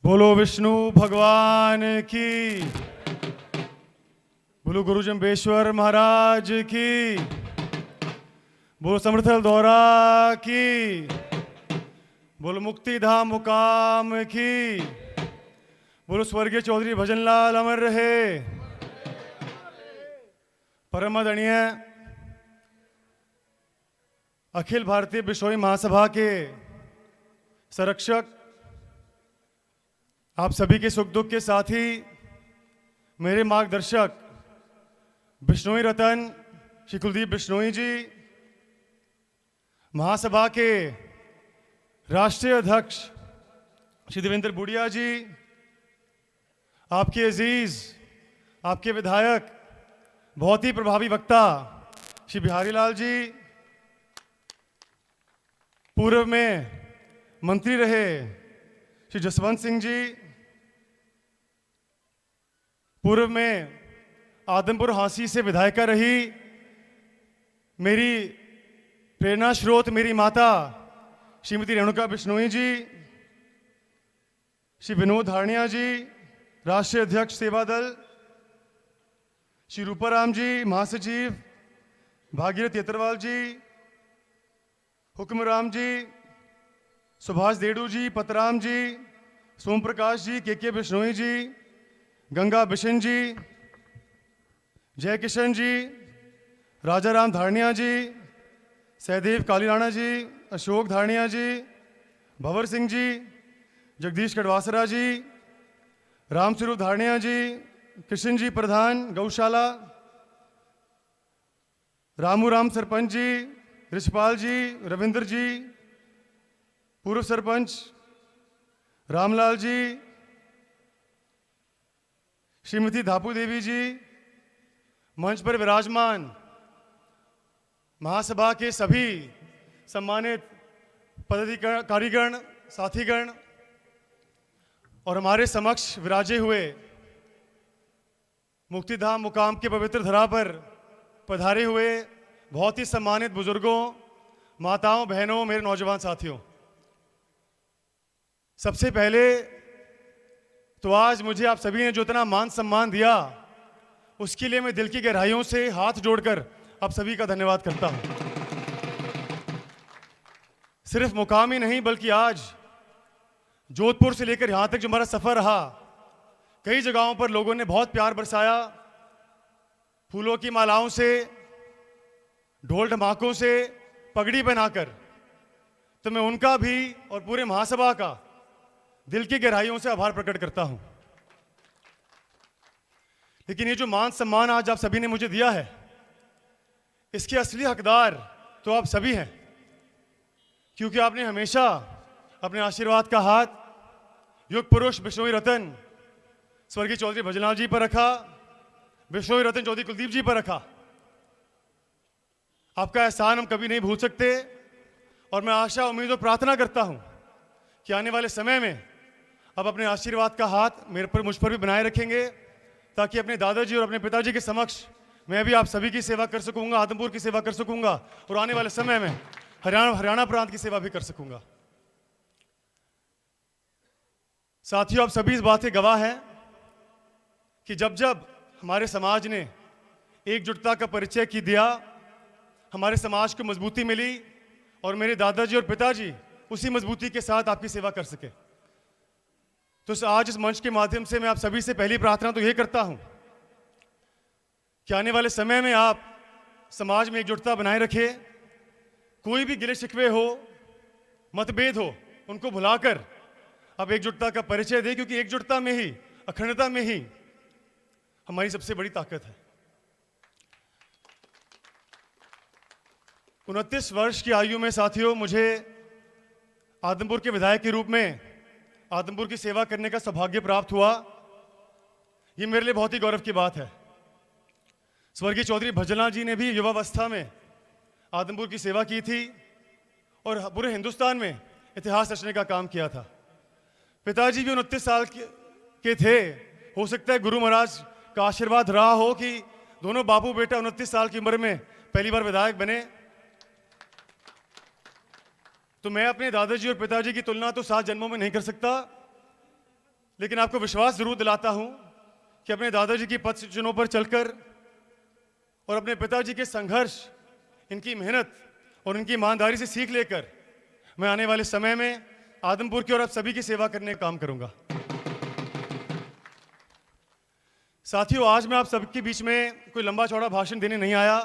बोलो विष्णु भगवान की, बोलो गुरु जम्बेश्वर महाराज की, बोलो समर्थल दौरा की, बोलो मुक्ति धाम मुकाम की, बोलो स्वर्गीय चौधरी भजनलाल अमर रहे। परम आदरणीय अखिल भारतीय बिश्नोई महासभा के संरक्षक, आप सभी के सुख दुख के साथी, मेरे मार्गदर्शक बिश्नोई रतन श्री कुलदीप बिश्नोई जी, महासभा के राष्ट्रीय अध्यक्ष श्री देवेंद्र बुढ़िया जी, आपके अजीज, आपके विधायक, बहुत ही प्रभावी वक्ता श्री बिहारी लाल जी, पूर्व में मंत्री रहे श्री जसवंत सिंह जी, पूर्व में आदमपुर हांसी से विधायिका रही मेरी प्रेरणा स्रोत, मेरी माता श्रीमती रेणुका बिश्नोई जी, श्री विनोद धारणिया जी, राष्ट्रीय अध्यक्ष सेवा दल, श्री रूपाराम जी, महासचिव भागीरथ येतरवाल जी, हुक्मराम जी, सुभाष देडू जी, पतराम जी, सोम प्रकाश जी, के बिश्नोई जी, गंगा बिशन जी, जय किशन जी, राजा राम धारणिया जी, सहदेव कालीराणा जी, अशोक धारणिया जी, भंवर सिंह जी, जगदीश कड़वासरा जी, राम स्वरूप धारणिया जी, कृष्ण जी प्रधान गौशाला, रामू राम सरपंच जी, रिछपाल जी, रविंद्र जी, पूर्व सरपंच रामलाल जी, श्रीमती धापू देवी जी, मंच पर विराजमान महासभा के सभी सम्मानित पदाधिकारीगण, साथीगण और हमारे समक्ष विराजे हुए मुक्तिधाम मुकाम के पवित्र धरा पर पधारे हुए बहुत ही सम्मानित बुजुर्गों, माताओं, बहनों, मेरे नौजवान साथियों, सबसे पहले तो आज मुझे आप सभी ने जो इतना मान सम्मान दिया, उसके लिए मैं दिल की गहराइयों से हाथ जोड़कर आप सभी का धन्यवाद करता हूं। सिर्फ मुकाम ही नहीं, बल्कि आज जोधपुर से लेकर यहां तक जो हमारा सफर रहा, कई जगहों पर लोगों ने बहुत प्यार बरसाया, फूलों की मालाओं से, ढोल ढमाकों से, पगड़ी बनाकर। तो मैं उनका भी और पूरे महासभा का दिल की गहराइयों से आभार प्रकट करता हूं। लेकिन ये जो मान सम्मान आज आप सभी ने मुझे दिया है, इसके असली हकदार तो आप सभी हैं, क्योंकि आपने हमेशा अपने आशीर्वाद का हाथ युग पुरुष बिश्नोई रतन स्वर्गीय चौधरी भजनलाल जी पर रखा, बिश्नोई रतन चौधरी कुलदीप जी पर रखा। आपका एहसान हम कभी नहीं भूल सकते और मैं आशा, उम्मीद और प्रार्थना करता हूं कि आने वाले समय में आप अपने आशीर्वाद का हाथ मेरे पर, मुझ पर भी बनाए रखेंगे, ताकि अपने दादाजी और अपने पिताजी के समक्ष मैं भी आप सभी की सेवा कर सकूंगा, आदमपुर की सेवा कर सकूंगा और आने वाले समय में हरियाणा प्रांत की सेवा भी कर सकूंगा। साथियों, आप सभी इस बात के गवाह हैं कि जब जब हमारे समाज ने एकजुटता का परिचय की दिया, हमारे समाज को मजबूती मिली और मेरे दादाजी और पिताजी उसी मजबूती के साथ आपकी सेवा कर सके। तो आज इस मंच के माध्यम से मैं आप सभी से पहली प्रार्थना तो यह करता हूं कि आने वाले समय में आप समाज में एकजुटता बनाए रखें, कोई भी गिले शिकवे हो, मतभेद हो, उनको भुलाकर आप एकजुटता का परिचय दें, क्योंकि एकजुटता में ही, अखंडता में ही हमारी सबसे बड़ी ताकत है। 29 वर्ष की आयु में साथियों, मुझे आदमपुर के विधायक के रूप में आदमपुर की सेवा करने का सौभाग्य प्राप्त हुआ। ये मेरे लिए बहुत ही गौरव की बात है। स्वर्गीय चौधरी भजनलाल जी ने भी युवावस्था में आदमपुर की सेवा की थी और पूरे हिंदुस्तान में इतिहास रचने का काम किया था। पिताजी भी 29 साल के थे। हो सकता है गुरु महाराज का आशीर्वाद रहा हो कि दोनों बापू बेटा 29 साल की उम्र में पहली बार विधायक बने। तो मैं अपने दादाजी और पिताजी की तुलना तो 7 जन्मों में नहीं कर सकता, लेकिन आपको विश्वास जरूर दिलाता हूं कि अपने दादाजी की पथ चिन्हों पर चलकर और अपने पिताजी के संघर्ष, इनकी मेहनत और इनकी ईमानदारी से सीख लेकर मैं आने वाले समय में आदमपुर की और आप सभी की सेवा करने का काम करूंगा। साथियों, आज मैं आप सबके बीच में कोई लंबा चौड़ा भाषण देने नहीं आया।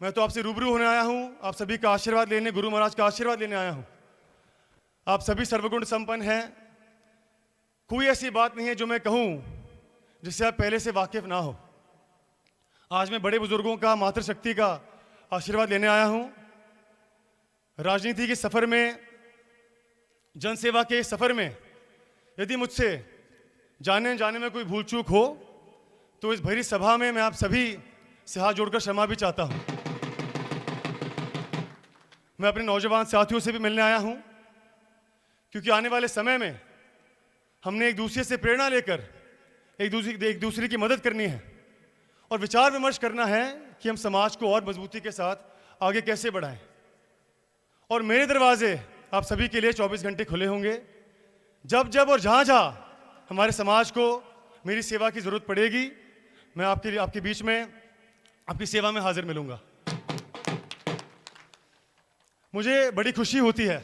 मैं तो आपसे रूबरू होने आया हूं, आप सभी का आशीर्वाद लेने, गुरु महाराज का आशीर्वाद लेने आया हूं। आप सभी सर्वगुण संपन्न हैं। कोई ऐसी बात नहीं है जो मैं कहूं जिससे आप पहले से वाकिफ ना हो। आज मैं बड़े बुजुर्गों का, मातृशक्ति का आशीर्वाद लेने आया हूं। राजनीति के सफर में, जनसेवा के सफर में यदि मुझसे जाने में कोई भूल चूक हो तो इस भरी सभा में मैं आप सभी से हाथ जोड़कर क्षमा भी चाहता हूं। मैं अपने नौजवान साथियों से भी मिलने आया हूं, क्योंकि आने वाले समय में हमने एक दूसरे से प्रेरणा लेकर एक दूसरे की मदद करनी है और विचार विमर्श करना है कि हम समाज को और मजबूती के साथ आगे कैसे बढ़ाएं। और मेरे दरवाजे आप सभी के लिए 24 घंटे खुले होंगे। जब और जहां हमारे समाज को मेरी सेवा की जरूरत पड़ेगी, मैं आपके बीच में आपकी सेवा में हाजिर मिलूंगा। मुझे बड़ी खुशी होती है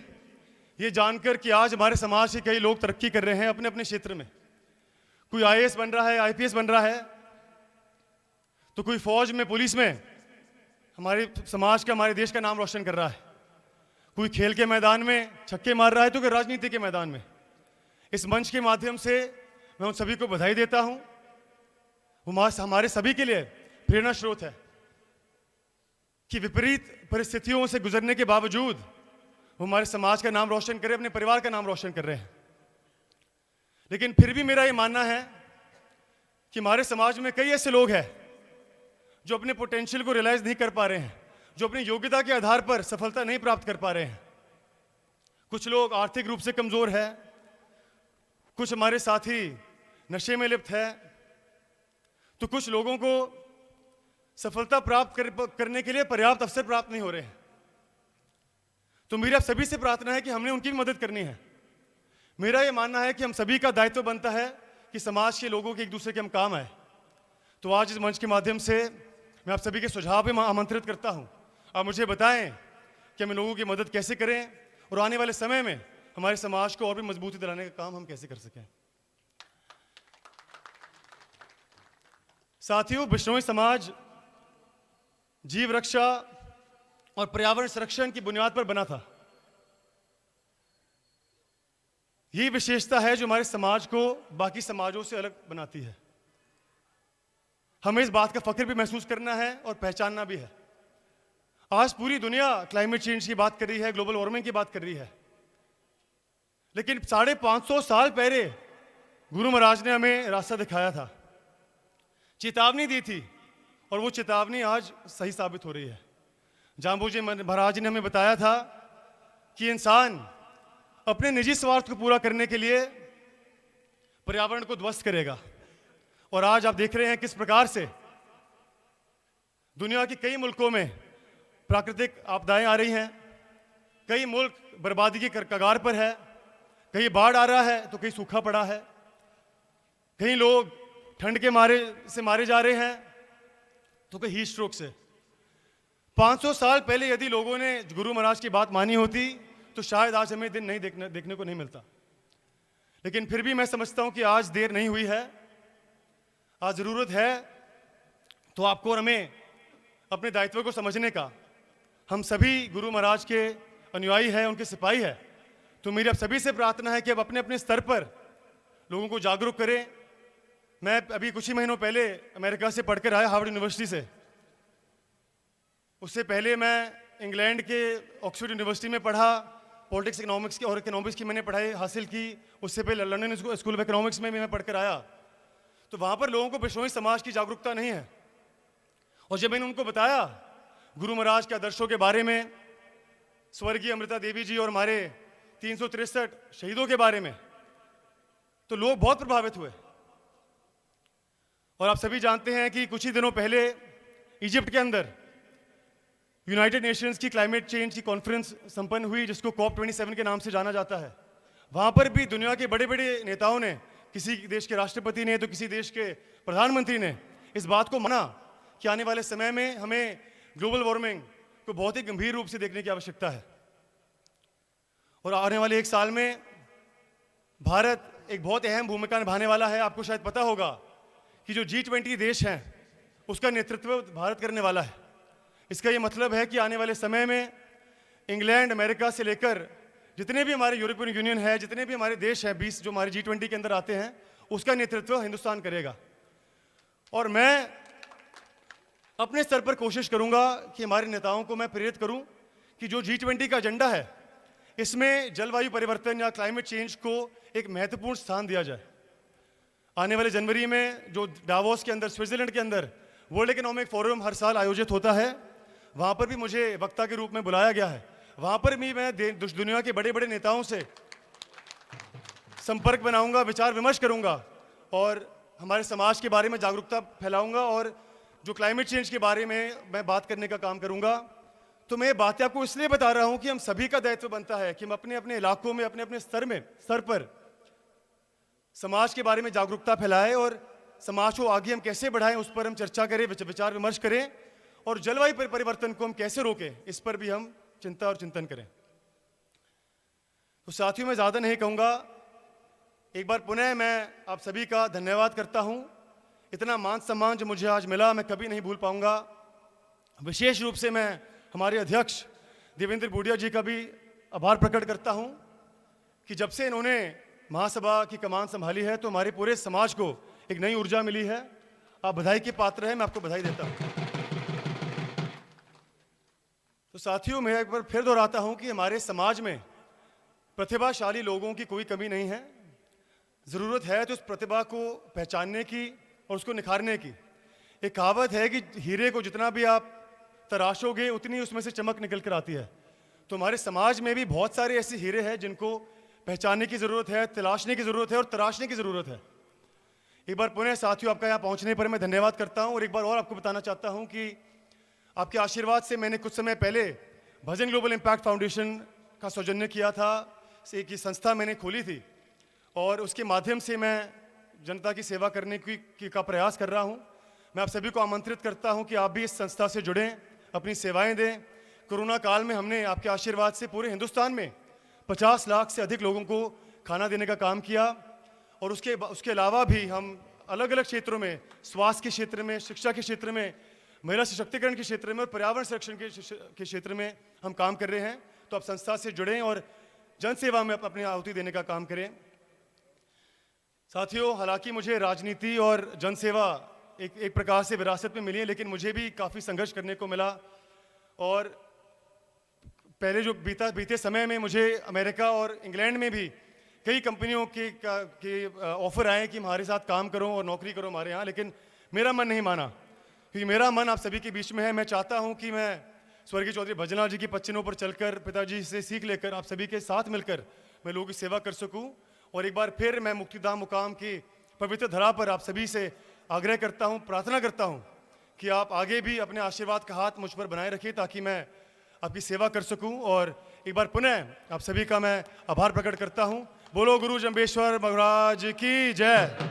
ये जानकर कि आज हमारे समाज के कई लोग तरक्की कर रहे हैं अपने अपने क्षेत्र में। कोई आईएएस बन रहा है, आईपीएस बन रहा है, तो कोई फौज में, पुलिस में हमारे समाज का, हमारे देश का नाम रोशन कर रहा है। कोई खेल के मैदान में छक्के मार रहा है, तो कोई राजनीति के मैदान में। इस मंच के माध्यम से मैं उन सभी को बधाई देता हूं। वो हमारे सभी के लिए प्रेरणा स्रोत है कि विपरीत परिस्थितियों से गुजरने के बावजूद वो हमारे समाज का नाम रोशन करे, अपने परिवार का नाम रोशन कर रहे हैं। लेकिन फिर भी मेरा ये मानना है कि हमारे समाज में कई ऐसे लोग हैं जो अपने पोटेंशियल को रियलाइज नहीं कर पा रहे हैं, जो अपनी योग्यता के आधार पर सफलता नहीं प्राप्त कर पा रहे हैं। कुछ लोग आर्थिक रूप से कमजोर है, कुछ हमारे साथी नशे में लिप्त है, तो कुछ लोगों को सफलता प्राप्त करने के लिए पर्याप्त अवसर प्राप्त नहीं हो रहे हैं। तो मेरी आप सभी से प्रार्थना है कि हमने उनकी भी मदद करनी है। मेरा यह मानना है कि हम सभी का दायित्व बनता है कि समाज के लोगों के एक दूसरे के हम काम आए। तो आज इस मंच के माध्यम से मैं आप सभी के सुझाव भी आमंत्रित करता हूं। आप मुझे बताएं कि हम लोगों की मदद कैसे करें और आने वाले समय में हमारे समाज को और भी मजबूती दिलाने का काम हम कैसे कर सकें। साथियों, बिश्नोई समाज जीव रक्षा और पर्यावरण संरक्षण की बुनियाद पर बना था। यही विशेषता है जो हमारे समाज को बाकी समाजों से अलग बनाती है। हमें इस बात का फख्र भी महसूस करना है और पहचानना भी है। आज पूरी दुनिया क्लाइमेट चेंज की बात कर रही है, ग्लोबल वार्मिंग की बात कर रही है, लेकिन 550 साल पहले गुरु महाराज ने हमें रास्ता दिखाया था, चेतावनी दी थी, और वो चेतावनी आज सही साबित हो रही है। जाम्बोजी महाराज ने हमें बताया था कि इंसान अपने निजी स्वार्थ को पूरा करने के लिए पर्यावरण को ध्वस्त करेगा। और आज आप देख रहे हैं किस प्रकार से दुनिया के कई मुल्कों में प्राकृतिक आपदाएं आ रही हैं। कई मुल्क बर्बादी की कगार पर है, कहीं बाढ़ आ रहा है तो कहीं सूखा पड़ा है, कहीं लोग ठंड के मारे जा रहे हैं तो कहीं हीट स्ट्रोक से। 500 साल पहले यदि लोगों ने गुरु महाराज की बात मानी होती तो शायद आज हमें दिन नहीं देखने को नहीं मिलता। लेकिन फिर भी मैं समझता हूं कि आज देर नहीं हुई है, आज जरूरत है तो आपको और हमें अपने दायित्व को समझने का। हम सभी गुरु महाराज के अनुयायी हैं, उनके सिपाही हैं। तो मेरी आप सभी से प्रार्थना है कि अब अपने अपने स्तर पर लोगों को जागरूक करें। मैं अभी कुछ ही महीनों पहले अमेरिका से पढ़कर आया, हार्वर्ड यूनिवर्सिटी से। उससे पहले मैं इंग्लैंड के ऑक्सफोर्ड यूनिवर्सिटी में पढ़ा, पॉलिटिक्स इकोनॉमिक्स की और इकोनॉमिक्स की मैंने पढ़ाई हासिल की। उससे पहले लंदन स्कूल ऑफ इकोनॉमिक्स में भी मैं पढ़कर आया। तो वहाँ पर लोगों को बिश्नोई समाज की जागरूकता नहीं है। और जब मैंने उनको बताया गुरु महाराज के आदर्शों के बारे में, स्वर्गीय अमृता देवी जी और हमारे 363 शहीदों के बारे में, तो लोग बहुत प्रभावित हुए। और आप सभी जानते हैं कि कुछ ही दिनों पहले इजिप्ट के अंदर यूनाइटेड नेशंस की क्लाइमेट चेंज की कॉन्फ्रेंस संपन्न हुई, जिसको COP27 के नाम से जाना जाता है। वहां पर भी दुनिया के बड़े बड़े नेताओं ने किसी देश के राष्ट्रपति ने तो किसी देश के प्रधानमंत्री ने इस बात को माना कि आने वाले समय में हमें ग्लोबल वार्मिंग को बहुत ही गंभीर रूप से देखने की आवश्यकता है और आने वाले 1 साल में भारत एक बहुत अहम भूमिका निभाने वाला है। आपको शायद पता होगा कि जो G20 देश हैं उसका नेतृत्व भारत करने वाला है। इसका ये मतलब है कि आने वाले समय में इंग्लैंड, अमेरिका से लेकर जितने भी हमारे यूरोपियन यूनियन है, जितने भी हमारे देश हैं 20 जो हमारे G20 के अंदर आते हैं, उसका नेतृत्व हिंदुस्तान करेगा। और मैं अपने स्तर पर कोशिश करूंगा कि हमारे नेताओं को मैं प्रेरित करूं कि जो G20 का एजेंडा है इसमें जलवायु परिवर्तन या क्लाइमेट चेंज को एक महत्वपूर्ण स्थान दिया जाए। आने वाले जनवरी में जो डावोस के अंदर, स्विट्जरलैंड के अंदर वर्ल्ड इकोनॉमिक फोरम हर साल आयोजित होता है, वहाँ पर भी मुझे वक्ता के रूप में बुलाया गया है। वहाँ पर भी मैं दुनिया के बड़े बड़े नेताओं से संपर्क बनाऊंगा, विचार विमर्श करूंगा और हमारे समाज के बारे में जागरूकता फैलाऊंगा और जो क्लाइमेट चेंज के बारे में मैं बात करने का काम करूंगा। तो मैं ये बातें आपको इसलिए बता रहा हूं कि हम सभी का दायित्व बनता है कि हम अपने अपने इलाकों में, अपने अपने स्तर पर समाज के बारे में जागरूकता फैलाएं और समाज को आगे हम कैसे बढ़ाएं उस पर हम चर्चा करें, विचार विमर्श करें और जलवायु परिवर्तन को हम कैसे रोकें इस पर भी हम चिंता और चिंतन करें। तो साथियों, मैं ज़्यादा नहीं कहूँगा। एक बार पुनः मैं आप सभी का धन्यवाद करता हूँ। इतना मान सम्मान जो मुझे आज मिला मैं कभी नहीं भूल पाऊँगा। विशेष रूप से मैं हमारे अध्यक्ष देवेंद्र भूडिया जी का भी आभार प्रकट करता हूँ कि जब से इन्होंने महासभा की कमान संभाली है तो हमारे पूरे समाज को एक नई ऊर्जा मिली है। आप बधाई के पात्र हैं, मैं आपको बधाई देता हूँ। तो साथियों, मैं एक बार फिर दोहराता हूँ कि हमारे समाज में प्रतिभाशाली लोगों की कोई कमी नहीं है। ज़रूरत है तो उस प्रतिभा को पहचानने की और उसको निखारने की। एक कहावत है कि हीरे को जितना भी आप तराशोगे उतनी उसमें से चमक निकल कर आती है। तो हमारे समाज में भी बहुत सारे ऐसे हीरे हैं जिनको पहचानने की ज़रूरत है, तलाशने की ज़रूरत है और तराशने की ज़रूरत है। एक बार पुनः साथियों, आपका यहाँ पहुँचने पर मैं धन्यवाद करता हूँ और एक बार और आपको बताना चाहता हूँ कि आपके आशीर्वाद से मैंने कुछ समय पहले भजन ग्लोबल इम्पैक्ट फाउंडेशन का सौजन्य किया था। एक संस्था मैंने खोली थी और उसके माध्यम से मैं जनता की सेवा करने का प्रयास कर रहा हूँ। मैं आप सभी को आमंत्रित करता हूँ कि आप भी इस संस्था से जुड़ें, अपनी सेवाएं दें। कोरोना काल में हमने आपके आशीर्वाद से पूरे हिंदुस्तान में 50 लाख से अधिक लोगों को खाना देने का काम किया और उसके अलावा भी हम अलग अलग क्षेत्रों में, स्वास्थ्य के क्षेत्र में, शिक्षा के क्षेत्र में, महिला सशक्तिकरण के क्षेत्र में और पर्यावरण संरक्षण के क्षेत्र में हम काम कर रहे हैं। तो आप संस्था से जुड़ें और जनसेवा में अपनी आहुति देने का काम करें। साथियों, हालांकि मुझे राजनीति और जनसेवा एक प्रकार से विरासत में मिली है, लेकिन मुझे भी काफ़ी संघर्ष करने को मिला और पहले जो बीते समय में मुझे अमेरिका और इंग्लैंड में भी कई कंपनियों के ऑफर आए कि हमारे साथ काम करो और नौकरी करो हमारे यहाँ, लेकिन मेरा मन नहीं माना क्योंकि मेरा मन आप सभी के बीच में है। मैं चाहता हूँ कि मैं स्वर्गीय चौधरी भजनलाल जी की पच्चीनों पर चलकर, पिताजी से सीख लेकर आप सभी के साथ मिलकर मैं लोगों की सेवा कर सकूँ। और एक बार फिर मैं मुक्तिधाम मुकाम की पवित्र धरा पर आप सभी से आग्रह करता हूँ, प्रार्थना करता हूँ कि आप आगे भी अपने आशीर्वाद का हाथ मुझ पर बनाए रखिए ताकि मैं आपकी सेवा कर सकूं। और एक बार पुनः आप सभी का मैं आभार प्रकट करता हूं। बोलो गुरु जंबेश्वर महाराज की जय।